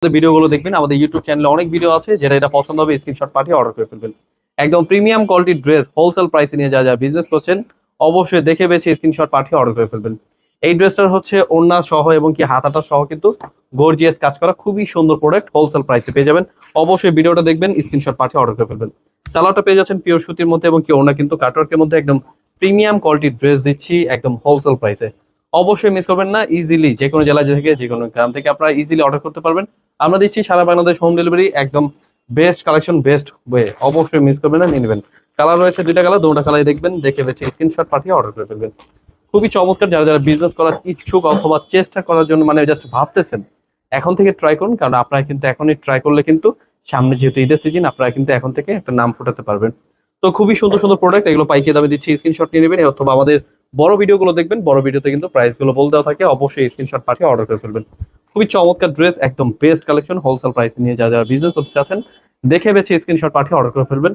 ভিডিওগুলো দেখবেন আমাদের ইউটিউব চ্যানেলে অনেক ভিডিও আছে, যেটা এটা পছন্দ হবে স্ক্রিনশট পাঠিয়ে অর্ডার করে ফেলবেন। একদম প্রিমিয়াম কোয়ালিটির ড্রেস হোলসেল প্রাইসে নিয়ে যা বিজনেস করছেন অবশ্যই দেখে বেছে স্ক্রিনশট পাঠিয়ে অর্ডার করে ফেলবেন। এই ড্রেসটার হচ্ছে ওড়না সহ এবং কি হাতাটা সহ কিন্তু গর্জিয়াস কাজ করা খুবই সুন্দর প্রোডাক্ট হোলসেল প্রাইসে পেয়ে যাবেন। অবশ্যই ভিডিওটা দেখবেন, স্ক্রিনশট পাঠিয়ে অর্ডার করে ফেলবেন। সালোয়ারটা পেয়ে যাচ্ছেন পিওর সুতির মধ্যে এবং কি ওড়না কিন্তু কাটওয়ার্কের মধ্যে একদম প্রিমিয়াম কোয়ালিটির ড্রেস দিচ্ছি একদম হোলসেল প্রাইসে। অবশ্যই মিস করবেন না, ইজিলি যে কোনো জেলা থেকে যে কোনো গ্রাম থেকে আপনারা ইজিলি অর্ডার করতে পারবেন। আমরা দিচ্ছি সারা বাংলাদেশ হোম ডেলিভারি, একদম বেস্ট কালেকশন বেস্ট ওয়ে। অবশ্যই মিস করবেন না, নিয়ে নেবেন। কালার রয়েছে দুইটা কালার, দুটো কালার দেখবেন, দেখে বেছে স্ক্রিনশট পাঠিয়ে অর্ডার করে ফেলবেন। খুবই চমৎকার, যারা যারা বিজনেস করার ইচ্ছুক অথবা চেষ্টা করার জন্য মানে জাস্ট ভাবতেছেন, এখন থেকে ট্রাই করুন। কারণ আপনারা কিন্তু এখনই ট্রাই করলে কিন্তু সামনে যেহেতু ঈদের সিজন, আপনারা কিন্তু এখন থেকে একটা নাম ফুটাতে পারবেন। তো খুবই সুন্দর সুন্দর প্রোডাক্ট, এগুলো পাইকারি দামে দিচ্ছি, স্ক্রিনশট নিয়ে নেবেন অথবা আমাদের বড় ভিডিওগুলো দেখবেন, বড় ভিডিওতে কিন্তু প্রাইস গুলো বলে দেওয়া থাকে, অবশ্যই স্ক্রিনশট পাঠিয়ে অর্ডার করে ফেলবেন। খুবই চমৎকার ড্রেস, একদম বেস্ট কালেকশন হোলসেল প্রাইস নিয়ে যারা যারা বিজনেস করতে চাচ্ছেন দেখে বেছে স্ক্রিনশট পাঠিয়ে অর্ডার করে ফেলবেন।